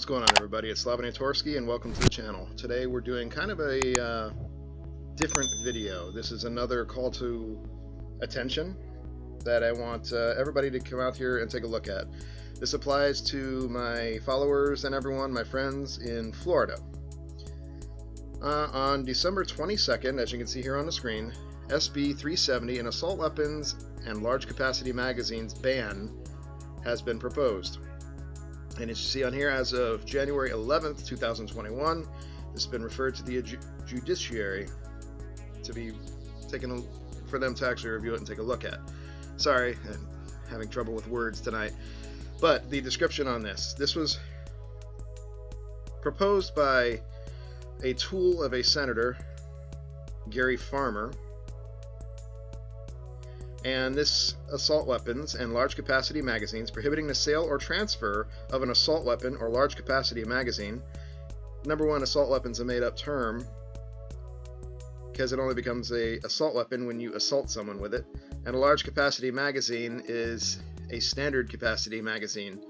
What's going on, everybody? It's Torsky, and welcome to the channel. Today we're doing kind of a different video. This is another call to attention that I want everybody to come out here and take a look at. This applies to my followers and everyone, my friends in Florida. On December 22nd, as you can see here on the screen, SB 370, an assault weapons and large capacity magazines ban has been proposed. And as you see on here, as of January 11th, 2021, this has been referred to the judiciary to be taken, for them to actually review it and take a look at. Sorry, I'm having trouble with words tonight. But the description on this was proposed by a tool of a senator, Gary Farmer. And this assault weapons and large capacity magazines, prohibiting the sale or transfer of an assault weapon or large capacity magazine. Number one, assault weapon's a made up term because it only becomes a assault weapon when you assault someone with it. And a large capacity magazine is a standard capacity magazine.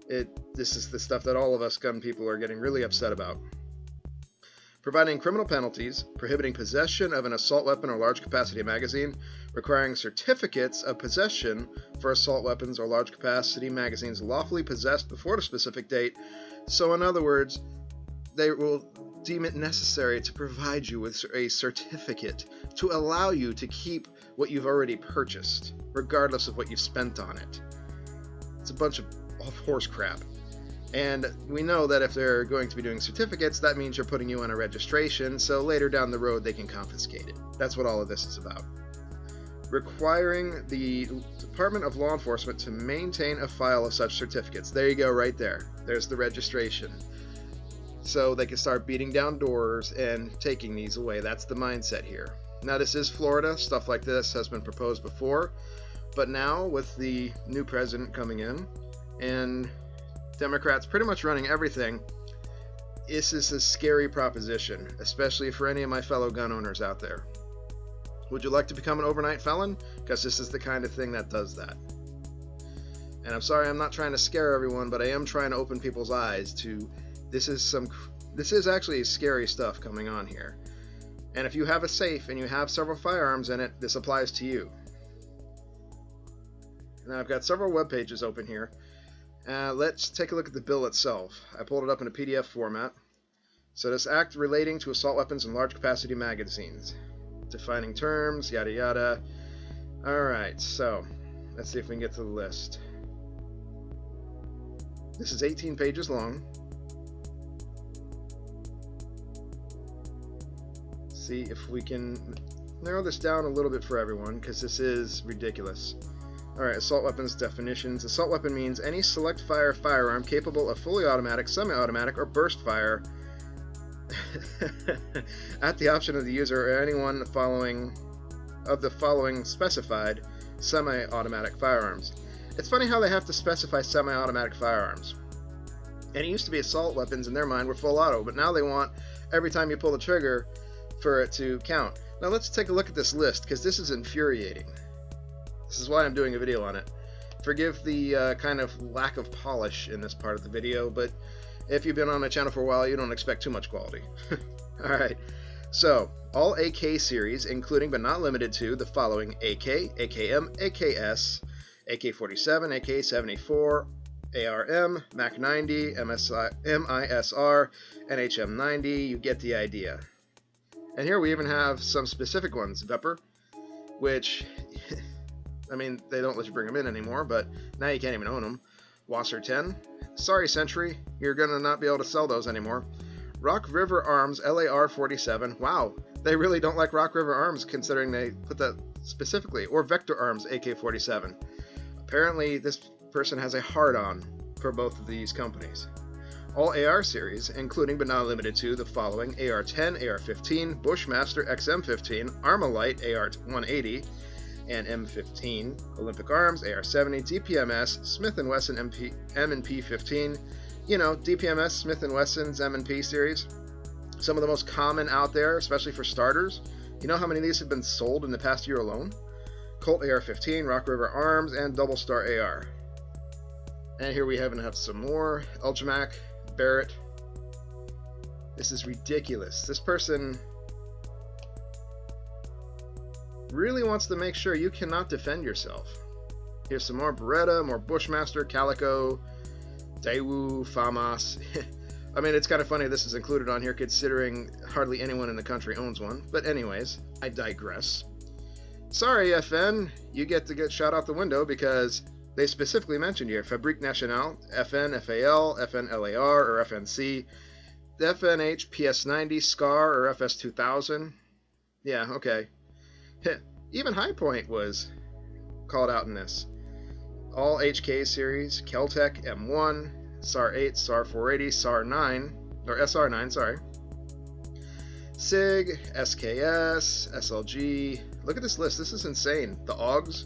This is the stuff that all of us gun people are getting really upset about. Providing criminal penalties, prohibiting possession of an assault weapon or large capacity magazine, requiring certificates of possession for assault weapons or large capacity magazines lawfully possessed before the specific date. So in other words, they will deem it necessary to provide you with a certificate to allow you to keep what you've already purchased, regardless of what you've spent on it. It's a bunch of horse crap. And we know that if they're going to be doing certificates, that means you're putting you on a registration, so later down the road they can confiscate it. That's what all of this is about. Requiring the Department of Law Enforcement to maintain a file of such certificates. There you go, right there. There's the registration. So they can start beating down doors and taking these away. That's the mindset here. Now, this is Florida. Stuff like this has been proposed before. But now, with the new president coming in, and Democrats pretty much running everything, this is a scary proposition, especially for any of my fellow gun owners out there. Would you like to become an overnight felon? Because this is the kind of thing that does that. And I'm sorry, I'm not trying to scare everyone, but I am trying to open people's eyes to this is actually scary stuff coming on here. And if you have a safe and you have several firearms in it, this applies to you. Now I've got several web pages open here. Let's take a look at the bill itself. I pulled it up in a PDF format. So this act relating to assault weapons and large capacity magazines. Defining terms, yada yada. Alright, so let's see if we can get to the list. This is 18 pages long. See if we can narrow this down a little bit for everyone, because this is ridiculous. Alright, assault weapons definitions. Assault weapon means any select fire firearm capable of fully automatic, semi-automatic, or burst fire at the option of the user or anyone of the following specified semi-automatic firearms. It's funny how they have to specify semi-automatic firearms. And it used to be assault weapons in their mind were full auto, but now they want every time you pull the trigger for it to count. Now let's take a look at this list, because this is infuriating. This is why I'm doing a video on it. Forgive the kind of lack of polish in this part of the video, but if you've been on my channel for a while, you don't expect too much quality. Alright, so all AK series, including but not limited to the following: AK, AKM, AKS, AK-47, AK-74, ARM, MAC-90, MISR, NHM-90, you get the idea. And here we even have some specific ones. Vepr, which I mean, they don't let you bring them in anymore, but now you can't even own them. Wasser 10. Sorry, Century, you're going to not be able to sell those anymore. Rock River Arms LAR 47. Wow, they really don't like Rock River Arms, considering they put that specifically. Or Vector Arms AK-47. Apparently, this person has a hard-on for both of these companies. All AR series, including but not limited to the following: AR-10, AR-15, Bushmaster XM-15, Armalite AR-180, and M15, Olympic Arms, AR-70, DPMS, Smith & Wesson M&P 15, you know, DPMS, Smith & Wesson's M&P series. Some of the most common out there, especially for starters. You know how many of these have been sold in the past year alone? Colt AR-15, Rock River Arms, and Double Star AR. And here we have some more. Ultramac, Barrett. This is ridiculous. This person really wants to make sure you cannot defend yourself. Here's some more Beretta, more Bushmaster, Calico, Daewoo, FAMAS. I mean, it's kind of funny this is included on here considering hardly anyone in the country owns one. But anyways, I digress. Sorry, FN, you get to get shot out the window because they specifically mentioned here Fabrique Nationale, FN, FAL, FNLAR, or FNC, FNH, PS90, SCAR, or FS2000. Yeah, okay. Even High Point was called out in this. All HK series, Keltec M1, SAR-8, SAR-480, SAR-9, or SR-9, sorry. SIG, SKS, SLG. Look at this list. This is insane. The AUGs,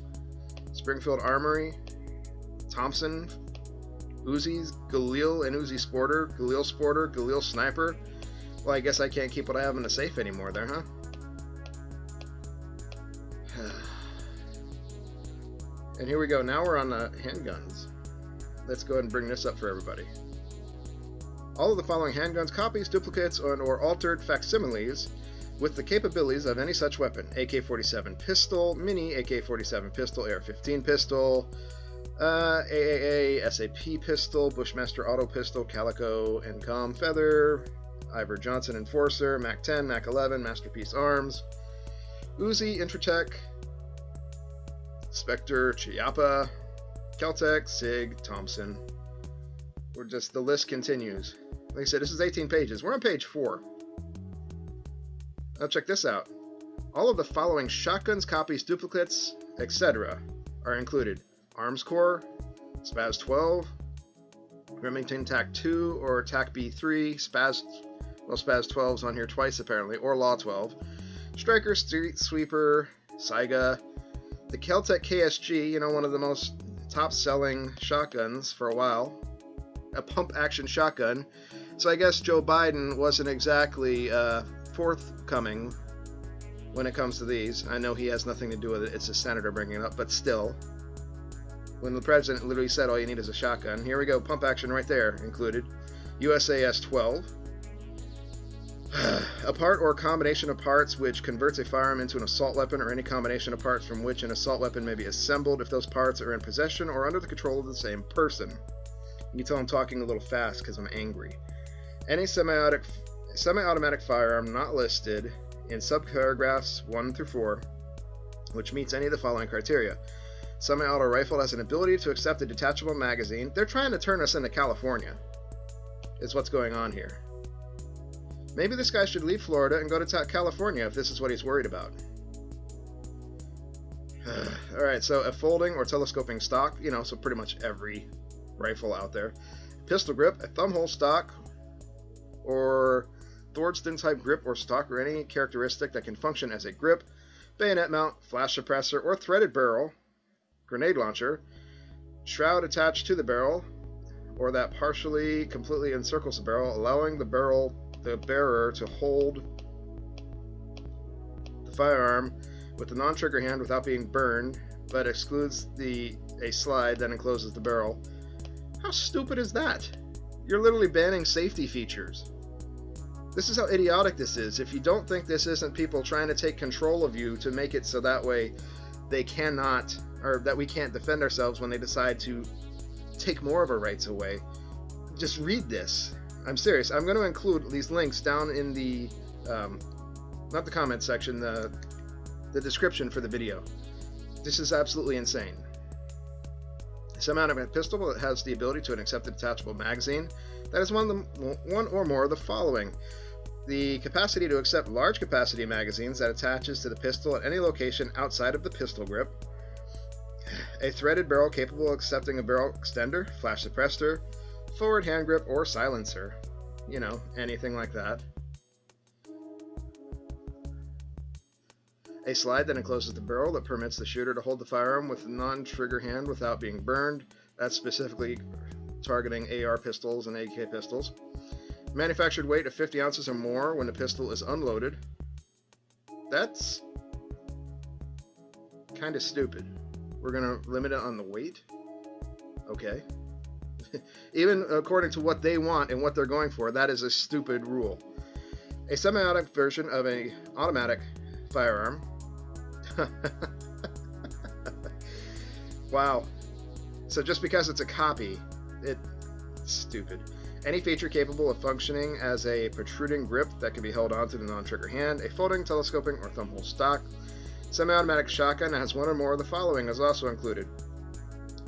Springfield Armory, Thompson, Uzis, Galil and Uzi Sporter, Galil Sniper. Well, I guess I can't keep what I have in the safe anymore there, huh? And here we go. Now we're on the handguns. Let's go ahead and bring this up for everybody. All of the following handguns, copies, duplicates, or altered facsimiles with the capabilities of any such weapon: AK-47 pistol, mini AK-47 pistol, AR-15 pistol, AAA, SAP pistol, Bushmaster auto pistol, Calico, NCOM Feather, Ivor Johnson Enforcer, MAC-10, MAC-11, Masterpiece Arms, Uzi Intratec, Spectre, Chiappa, Keltec, SIG, Thompson. The list continues. Like I said, this is 18 pages. We're on page 4. Now check this out. All of the following shotguns, copies, duplicates, etc. are included: Arms Corps, Spaz 12, Remington TAC 2 or TAC B3, Spaz 12's on here twice apparently, or Law 12, Striker, Street Sweeper, Saiga, the Keltec KSG, you know, one of the most top-selling shotguns for a while, a pump-action shotgun. So I guess Joe Biden wasn't exactly forthcoming when it comes to these. I know he has nothing to do with it. It's a senator bringing it up, but still. When the president literally said all you need is a shotgun. Here we go, pump action right there included. USAS 12. A part or combination of parts which converts a firearm into an assault weapon, or any combination of parts from which an assault weapon may be assembled if those parts are in possession or under the control of the same person. You can tell I'm talking a little fast because I'm angry. Any semi-automatic firearm not listed in subparagraphs 1 through 4, which meets any of the following criteria. Semi-auto rifle has an ability to accept a detachable magazine. They're trying to turn us into California, is what's going on here. Maybe this guy should leave Florida and go to California if this is what he's worried about. Alright, so a folding or telescoping stock, you know, so pretty much every rifle out there. Pistol grip, a thumbhole stock, or Thordston type grip or stock, or any characteristic that can function as a grip, bayonet mount, flash suppressor, or threaded barrel, grenade launcher, shroud attached to the barrel, or that partially, completely encircles the barrel, allowing the bearer to hold the firearm with the non-trigger hand without being burned, but excludes a slide that encloses the barrel. How stupid is that? You're literally banning safety features. This is how idiotic this is. If you don't think this isn't people trying to take control of you to make it so that way they cannot, or that we can't defend ourselves when they decide to take more of our rights away, just read this. I'm serious. I'm going to include these links down in the, not the comment section, the description for the video. This is absolutely insane. Semi-automatic pistol that has the ability to accept a detachable magazine. That is one or more of the following. The capacity to accept large capacity magazines that attaches to the pistol at any location outside of the pistol grip. A threaded barrel capable of accepting a barrel extender, flash suppressor, forward hand grip, or silencer. You know, anything like that. A slide that encloses the barrel that permits the shooter to hold the firearm with a non-trigger hand without being burned. That's specifically targeting AR pistols and AK pistols. Manufactured weight of 50 ounces or more when the pistol is unloaded. That's kind of stupid. We're going to limit it on the weight? Okay. Even according to what they want and what they're going for, that is a stupid rule. A semi-automatic version of an automatic firearm. Wow. So just because it's a copy, it's stupid. Any feature capable of functioning as a protruding grip that can be held onto the non-trigger hand, a folding, telescoping, or thumbhole stock. Semi-automatic shotgun that has one or more of the following is also included.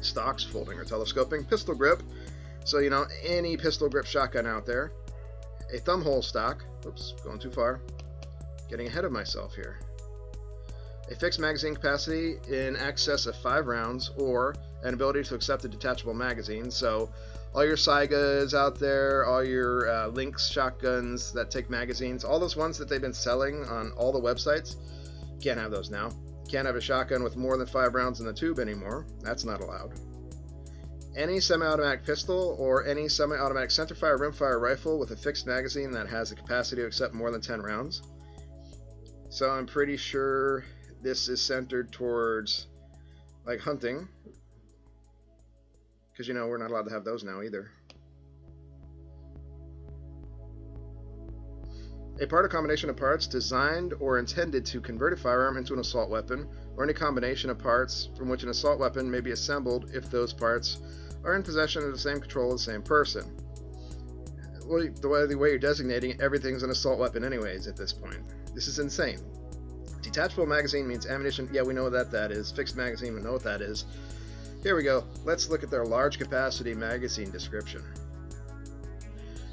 Stocks, folding, or telescoping. Pistol grip. So, any pistol grip shotgun out there. A thumbhole stock. Oops, going too far. Getting ahead of myself here. A fixed magazine capacity in excess of 5 rounds, or an ability to accept a detachable magazine. So, all your Saigas out there, all your Lynx shotguns that take magazines, all those ones that they've been selling on all the websites, can't have those now. Can't have a shotgun with more than 5 rounds in the tube anymore. That's not allowed. Any semi-automatic pistol or any semi-automatic centerfire rimfire rifle with a fixed magazine that has the capacity to accept more than 10 rounds. So I'm pretty sure this is centered towards like hunting, because we're not allowed to have those now either. A part or combination of parts designed or intended to convert a firearm into an assault weapon, or any combination of parts from which an assault weapon may be assembled if those parts are in possession of the same control of the same person. Well, the way you're designating everything's an assault weapon anyways at this point. This is insane. Detachable magazine means ammunition. Yeah, we know what that is. Fixed magazine, we know what that is. Here we go. Let's look at their large capacity magazine description.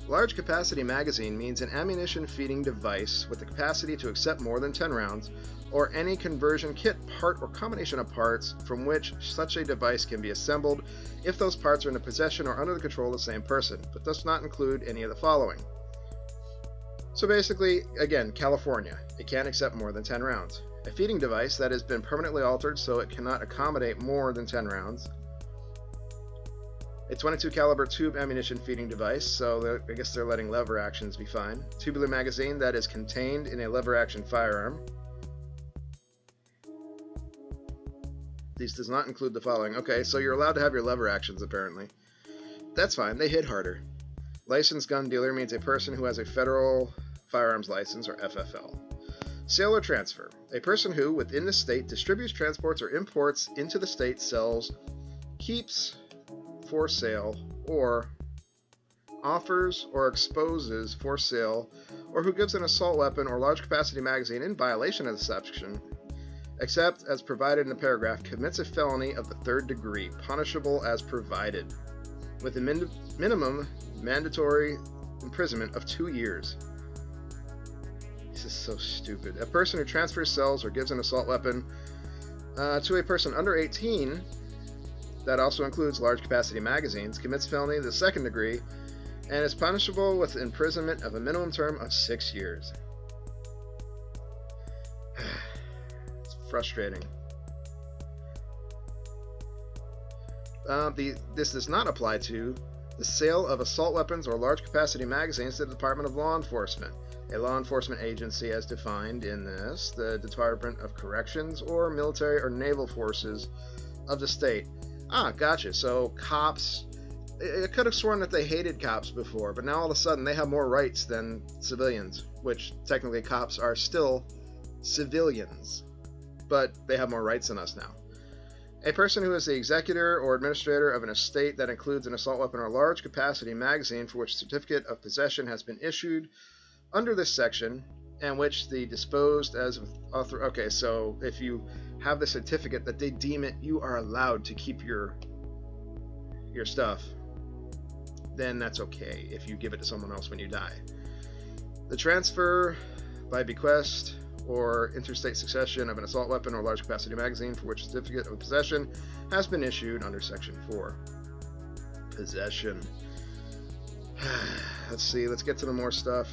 Large capacity magazine means an ammunition feeding device with the capacity to accept more than 10 rounds, or any conversion kit, part, or combination of parts from which such a device can be assembled if those parts are in the possession or under the control of the same person, but does not include any of the following. So basically, again, California, it can't accept more than 10 rounds. A feeding device that has been permanently altered so it cannot accommodate more than 10 rounds. A 22 caliber tube ammunition feeding device, so I guess they're letting lever actions be fine. Tubular magazine that is contained in a lever action firearm. These does not include the following. Okay, so you're allowed to have your lever actions apparently. That's fine, they hit harder. Licensed gun dealer means a person who has a federal firearms license, or FFL. Sale or transfer. A person who, within the state, distributes, transports, or imports into the state, sells, keeps for sale, or offers or exposes for sale, or who gives an assault weapon or large capacity magazine in violation of the section, except as provided in the paragraph, commits a felony of the 3rd degree, punishable as provided, with a minimum mandatory imprisonment of 2 years. This is so stupid. A person who transfers, sells, or gives an assault weapon to a person under 18, that also includes large capacity magazines, commits felony of the 2nd degree, and is punishable with imprisonment of a minimum term of 6 years. It's frustrating. This does not apply to the sale of assault weapons or large capacity magazines to the Department of Law Enforcement, a law enforcement agency as defined in this, the Department of Corrections, or military or naval forces of the state. Ah, gotcha. So cops, I could have sworn that they hated cops before, but now all of a sudden they have more rights than civilians, which technically cops are still civilians, but they have more rights than us now. A person who is the executor or administrator of an estate that includes an assault weapon or large capacity magazine for which certificate of possession has been issued under this section, and which the disposed as author. Okay, so if you have the certificate that they deem it you are allowed to keep your stuff, then that's okay if you give it to someone else when you die. The transfer by bequest or interstate succession of an assault weapon or large capacity magazine for which certificate of possession has been issued under section 4. Possession. Let's see, let's get to the more stuff.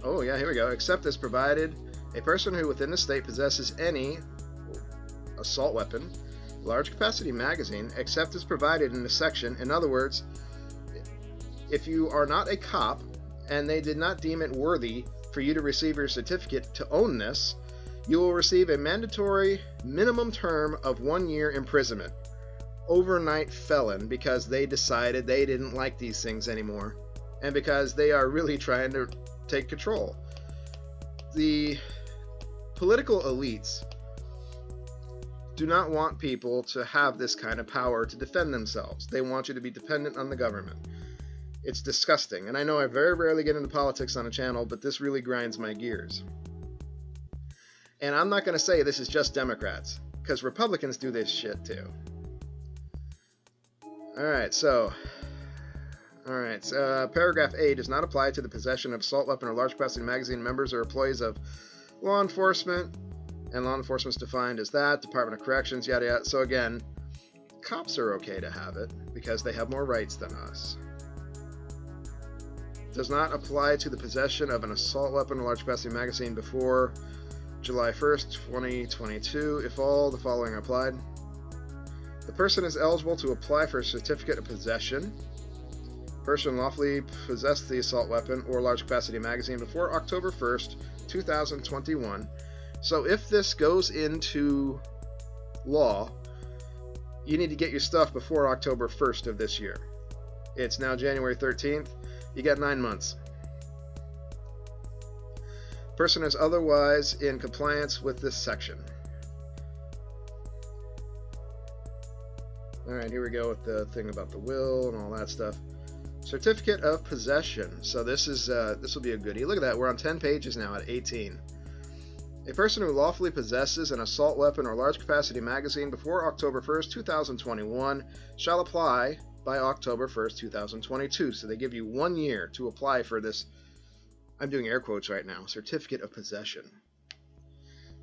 Oh yeah, here we go. Except as provided, a person who within the state possesses any assault weapon, large capacity magazine, except as provided in the section. In other words, if you are not a cop and they did not deem it worthy for you to receive your certificate to own this, you will receive a mandatory minimum term of 1 year imprisonment, overnight felon because they decided they didn't like these things anymore, and because they are really trying to take control. The political elites do not want people to have this kind of power to defend themselves. They want you to be dependent on the government. It's disgusting. And I know I very rarely get into politics on a channel, but this really grinds my gears. And I'm not going to say this is just Democrats, because Republicans do this shit too. Alright, so paragraph A does not apply to the possession of assault weapon or large capacity magazine members or employees of law enforcement. And law enforcement is defined as that, Department of Corrections, yada yada. So again, cops are okay to have it because they have more rights than us. Does not apply to the possession of an assault weapon or large capacity magazine before July 1st, 2022, if all the following are applied. The person is eligible to apply for a certificate of possession. Person lawfully possessed the assault weapon or large capacity magazine before October 1st, 2021. So if this goes into law, you need to get your stuff before October 1st of this year. It's now January 13th. You got 9 months. Person is otherwise in compliance with this section. Alright, here we go with the thing about the will and all that stuff. Certificate of possession. So this will be a goodie. Look at that. We're on 10 pages now at 18. A person who lawfully possesses an assault weapon or large capacity magazine before October 1st, 2021 shall apply by October 1st, 2022. So they give you 1 year to apply for this, I'm doing air quotes right now, certificate of possession.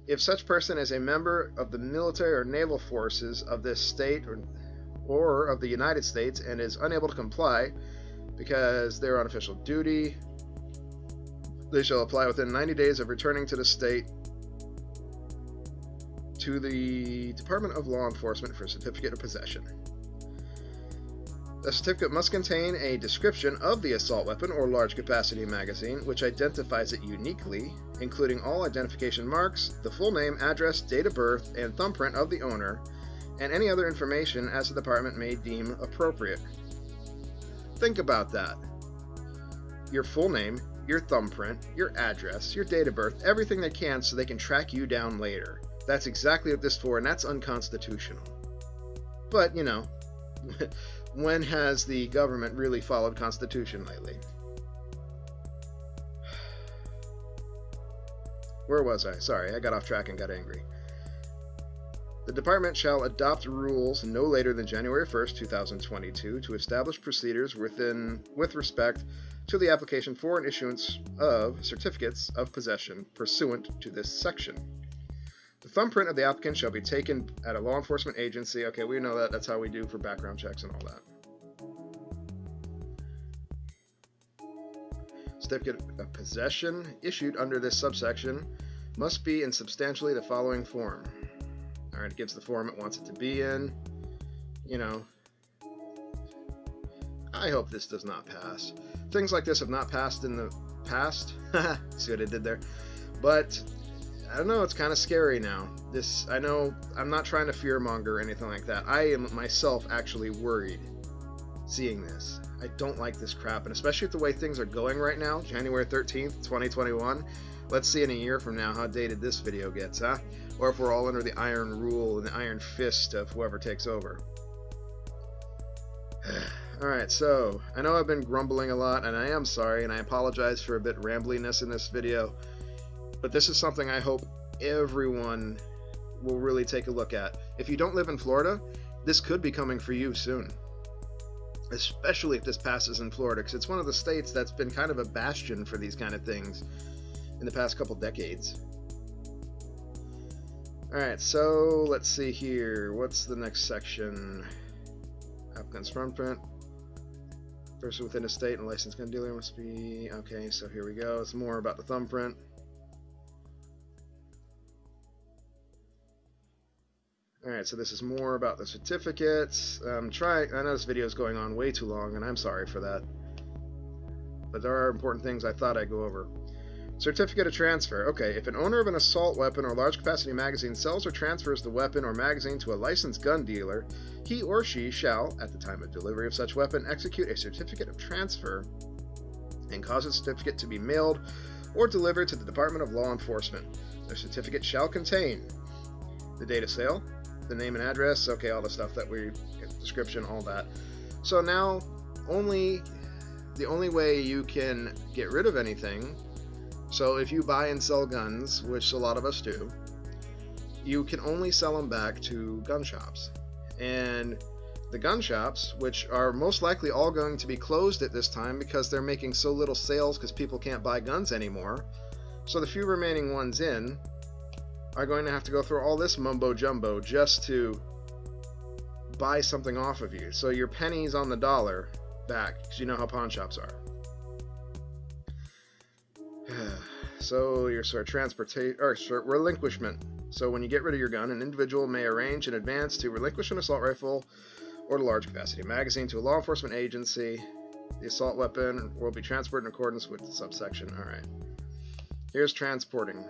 If such person is a member of the military or naval forces of this state or of the United States and is unable to comply because they're on official duty, they shall apply within 90 days of returning to the state to the Department of Law Enforcement for a certificate of possession. The certificate must contain a description of the assault weapon or large capacity magazine, which identifies it uniquely, including all identification marks, the full name, address, date of birth, and thumbprint of the owner, and any other information as the department may deem appropriate. Think about that. Your full name, your thumbprint, your address, your date of birth, everything they can so they can track you down later. That's exactly what this is for, and that's unconstitutional. But, you know, when has the government really followed Constitution lately? Where was I? Sorry, I got off track and got angry. The department shall adopt rules no later than January 1st, 2022 to establish procedures with respect to the application for and issuance of certificates of possession pursuant to this section. The thumbprint of the applicant shall be taken at a law enforcement agency. Okay, we know that. That's how we do for background checks and all that. Certificate of possession issued under this subsection must be in substantially the following form. All right, it gives the form it wants it to be in. You know, I hope this does not pass. Things like this have not passed in the past. See what I did there? But I don't know, it's kind of scary now. I know I'm not trying to fearmonger or anything like that. I am myself actually worried seeing this. I don't like this crap, and especially with the way things are going right now, January 13th, 2021. Let's see in a year from now how dated this video gets, huh? Or if we're all under the iron rule and the iron fist of whoever takes over. Alright, so I know I've been grumbling a lot, and I am sorry, and I apologize for a bit rambliness in this video. But this is something I hope everyone will really take a look at. If you don't live in Florida, this could be coming for you soon. Especially if this passes in Florida, because it's one of the states that's been kind of a bastion for these kind of things in the past couple decades. Alright, so let's see here. What's the next section? Applicant's thumbprint. Person within a state and a licensed gun dealer must be... Okay, so here we go. It's more about the thumbprint. Alright, so this is more about the certificates. I know this video is going on way too long, and I'm sorry for that. But there are important things I thought I'd go over. Certificate of transfer. Okay, if an owner of an assault weapon or large capacity magazine sells or transfers the weapon or magazine to a licensed gun dealer, he or she shall, at the time of delivery of such weapon, execute a certificate of transfer and cause the certificate to be mailed or delivered to the Department of Law Enforcement. The certificate shall contain the date of sale, the name and address, okay, all the stuff that we, description, all that. So now, the only way you can get rid of anything, so if you buy and sell guns, which a lot of us do, you can only sell them back to gun shops. And the gun shops, which are most likely all going to be closed at this time because they're making so little sales because people can't buy guns anymore, so the few remaining ones in are going to have to go through all this mumbo jumbo just to buy something off of you. So your pennies on the dollar back, because you know how pawn shops are. So your sort of transportation or relinquishment. So when you get rid of your gun, an individual may arrange in advance to relinquish an assault rifle or the large capacity magazine to a law enforcement agency. The assault weapon will be transported in accordance with the subsection. All right. Here's transporting.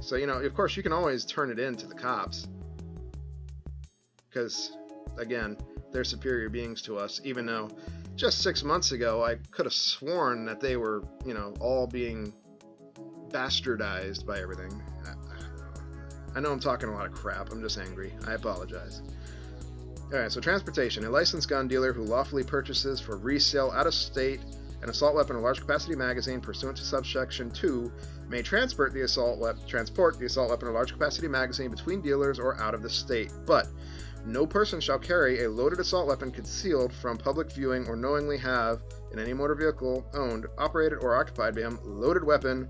So, you know, of course, you can always turn it in to the cops because, again, they're superior beings to us, even though just 6 months ago I could have sworn that they were, you know, all being bastardized by everything. I know I'm talking a lot of crap. I'm just angry. I apologize. Alright, so transportation. A licensed gun dealer who lawfully purchases for resale out of state an assault weapon or large capacity magazine pursuant to subsection 2 may transport the assault weapon or large capacity magazine between dealers or out of the state, but no person shall carry a loaded assault weapon concealed from public viewing or knowingly have in any motor vehicle owned, operated, or occupied by him loaded weapon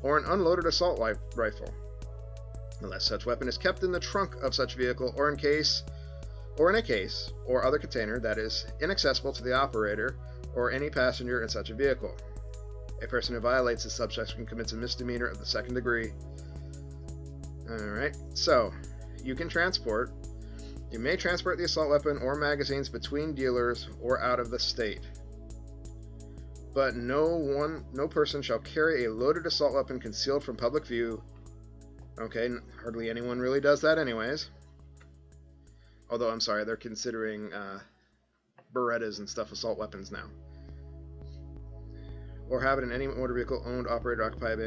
or an unloaded assault rifle, unless such weapon is kept in the trunk of such vehicle or in a case or other container that is inaccessible to the operator or any passenger in such a vehicle. A person who violates this subsection commits a misdemeanor of the 2nd degree. Alright, so you may transport the assault weapon or magazines between dealers or out of the state. But no person shall carry a loaded assault weapon concealed from public view. Okay, hardly anyone really does that anyways. Although, I'm sorry, they're considering Berettas and stuff assault weapons now. Or have it in any motor vehicle owned, operated, or occupied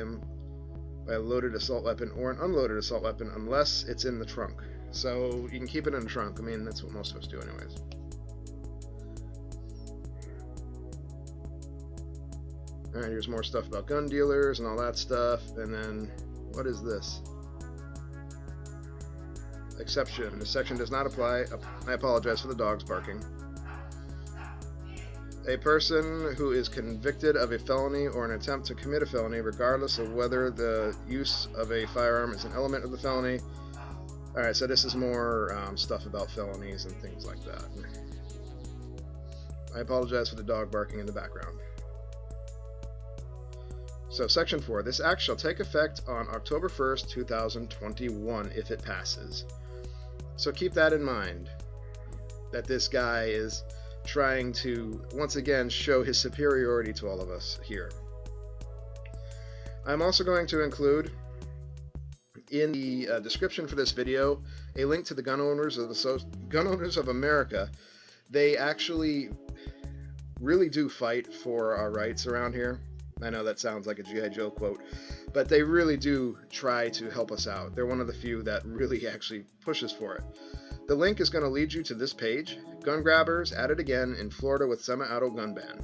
by a loaded assault weapon or an unloaded assault weapon unless it's in the trunk. So you can keep it in the trunk. I mean, that's what most of us do anyways. Alright, here's more stuff about gun dealers and all that stuff. And then, what is this? Exception. This section does not apply. I apologize for the dogs barking. A person who is convicted of a felony or an attempt to commit a felony, regardless of whether the use of a firearm is an element of the felony. Alright, so this is more stuff about felonies and things like that. I apologize for the dog barking in the background. So, Section 4. This act shall take effect on October 1st, 2021, if it passes. So keep that in mind, that this guy is trying to, once again, show his superiority to all of us here. I'm also going to include in the description for this video a link to the Gun Owners of America. They actually really do fight for our rights around here. I know that sounds like a G.I. Joe quote, but they really do try to help us out. They're one of the few that really actually pushes for it. The link is going to lead you to this page, Gun Grabbers at it again in Florida with semi-auto gun ban.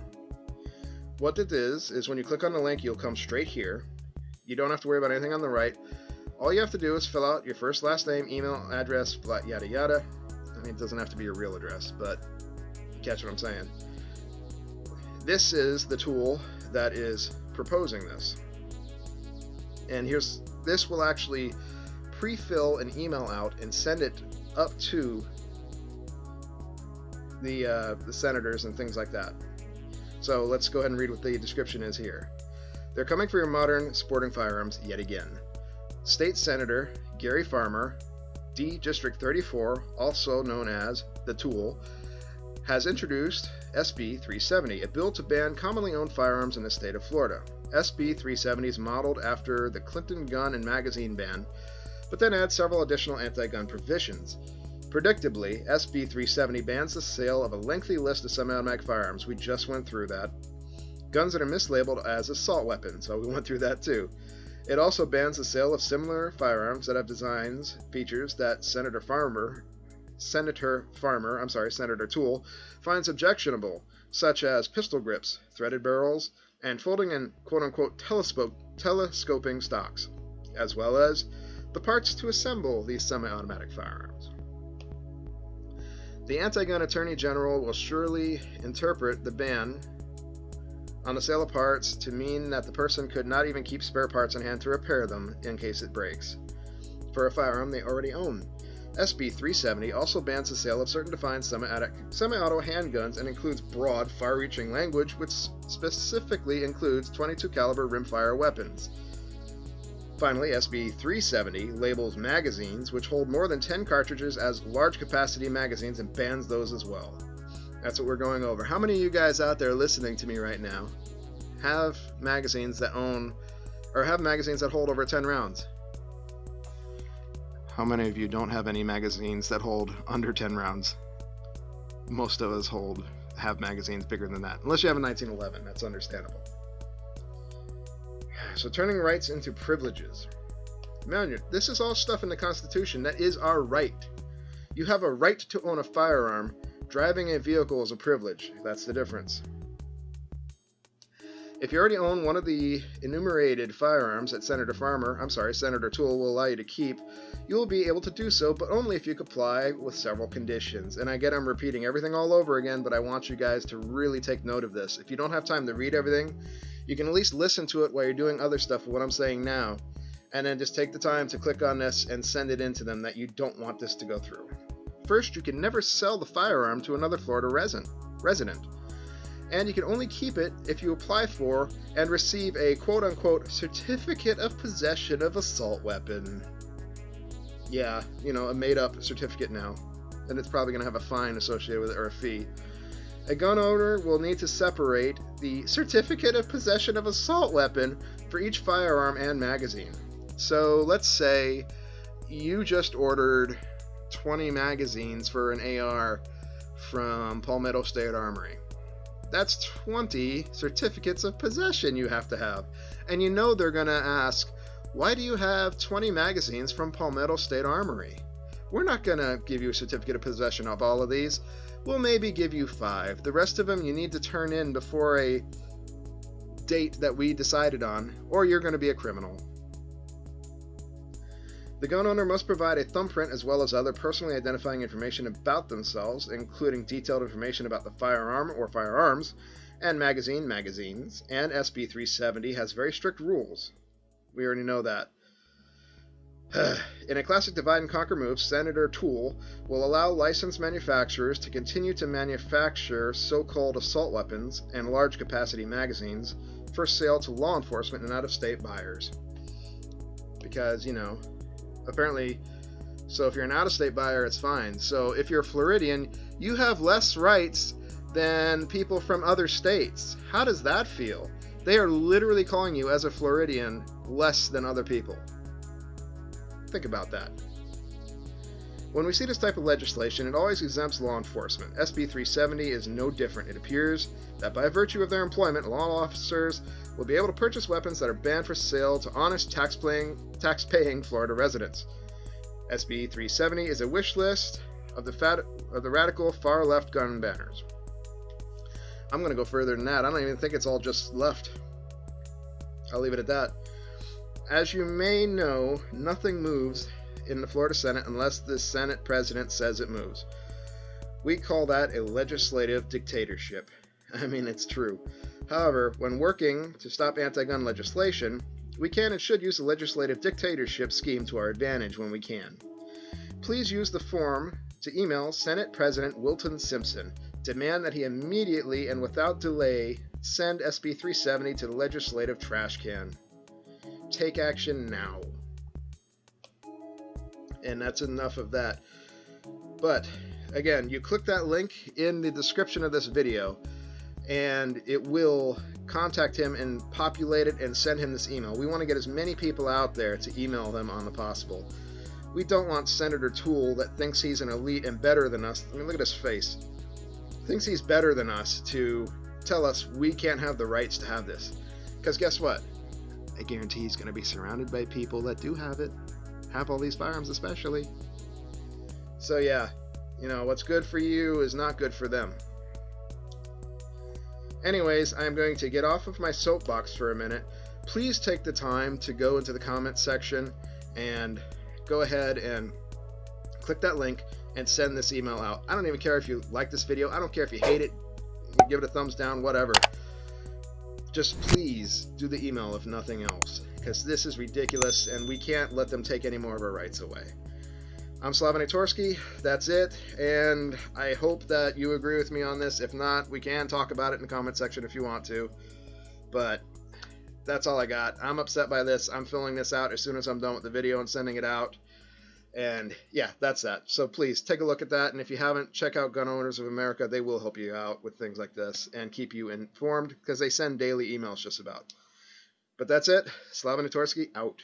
What it is when you click on the link, you'll come straight here. You don't have to worry about anything on the right. All you have to do is fill out your first, last name, email, address, yada yada. I mean, it doesn't have to be your real address, but you catch what I'm saying. This is the tool that is proposing this. And this will actually pre-fill an email out and send it up to the senators and things like that. So let's go ahead and read what the description is here. They're coming for your modern sporting firearms yet again. State Senator Gary Farmer, D. District 34, also known as The Tool, has introduced SB 370, a bill to ban commonly owned firearms in the state of Florida. SB 370 is modeled after the Clinton gun and magazine ban, but then adds several additional anti-gun provisions. Predictably, SB 370 bans the sale of a lengthy list of semi-automatic firearms. We just went through that. Guns that are mislabeled as assault weapons, so we went through that too. It also bans the sale of similar firearms that have designs, features that Senator Toole finds objectionable, such as pistol grips, threaded barrels, and folding and quote-unquote telescoping stocks, as well as the parts to assemble these semi-automatic firearms. The anti-gun attorney general will surely interpret the ban on the sale of parts to mean that the person could not even keep spare parts on hand to repair them in case it breaks, for a firearm they already own. SB 370 also bans the sale of certain defined semi-auto handguns and includes broad, far-reaching language which specifically includes .22 caliber rimfire weapons. Finally, SB 370 labels magazines which hold more than 10 cartridges as large capacity magazines and bans those as well. That's what we're going over. How many of you guys out there listening to me right now have magazines that have magazines that hold over 10 rounds? How many of you don't have any magazines that hold under 10 rounds? Most of us have magazines bigger than that. Unless you have a 1911, that's understandable. So turning rights into privileges. Man, this is all stuff in the Constitution that is our right. You have a right to own a firearm. Driving a vehicle is a privilege. That's the difference. If you already own one of the enumerated firearms that Senator Toole will allow you to keep, you will be able to do so, but only if you comply with several conditions. And again, I'm repeating everything all over again, but I want you guys to really take note of this. If you don't have time to read everything, you can at least listen to it while you're doing other stuff, what I'm saying now, and then just take the time to click on this and send it in to them that you don't want this to go through. First, you can never sell the firearm to another Florida resident. And you can only keep it if you apply for and receive a quote-unquote certificate of possession of assault weapon. Yeah, a made-up certificate now. And it's probably going to have a fine associated with it or a fee. A gun owner will need to separate the certificate of possession of assault weapon for each firearm and magazine. So let's say you just ordered 20 magazines for an AR from Palmetto State Armory. That's 20 certificates of possession you have to have. And they're going to ask, why do you have 20 magazines from Palmetto State Armory? We're not going to give you a certificate of possession of all of these. We'll maybe give you 5. The rest of them you need to turn in before a date that we decided on, or you're going to be a criminal. The gun owner must provide a thumbprint as well as other personally identifying information about themselves, including detailed information about the firearm or firearms, and magazines, and SB 370 has very strict rules. We already know that. In a classic divide and conquer move, Senator Toole will allow licensed manufacturers to continue to manufacture so-called assault weapons and large capacity magazines for sale to law enforcement and out-of-state buyers. Because, apparently, so if you're an out-of-state buyer, it's fine. So if you're a Floridian, you have less rights than people from other states. How does that feel? They are literally calling you, as a Floridian, less than other people. Think about that. When we see this type of legislation, it always exempts law enforcement. SB 370 is no different. It appears that by virtue of their employment, law officers will be able to purchase weapons that are banned for sale to honest tax-paying Florida residents. SB 370 is a wish list of the radical far-left gun banners. I'm going to go further than that. I don't even think it's all just left. I'll leave it at that. As you may know, nothing moves in the Florida Senate unless the Senate President says it moves. We call that a legislative dictatorship. I mean, it's true. However, when working to stop anti-gun legislation, we can and should use the legislative dictatorship scheme to our advantage when we can. Please use the form to email Senate President Wilton Simpson. Demand that he immediately and without delay send SB 370 to the legislative trash can. Take action now. And that's enough of that. But, again, you click that link in the description of this video, and it will contact him and populate it and send him this email. We want to get as many people out there to email them on the possible. We don't want Senator Toole that thinks he's an elite and better than us. I mean, look at his face. Thinks he's better than us to tell us we can't have the rights to have this. Because guess what? I guarantee he's going to be surrounded by people that do have it. Have all these firearms especially. So yeah, what's good for you is not good for them. Anyways, I'm going to get off of my soapbox for a minute. Please take the time to go into the comments section and go ahead and click that link and send this email out. I don't even care if you like this video. I don't care if you hate it. You give it a thumbs down, whatever. Just please do the email if nothing else, because this is ridiculous and we can't let them take any more of our rights away. I'm Slaven Itorsky, that's it, and I hope that you agree with me on this. If not, we can talk about it in the comment section if you want to, but that's all I got. I'm upset by this. I'm filling this out as soon as I'm done with the video and sending it out, and yeah, that's that. So please take a look at that, and if you haven't, check out Gun Owners of America. They will help you out with things like this and keep you informed, because they send daily emails just about. But that's it. Slaven Itorsky, out.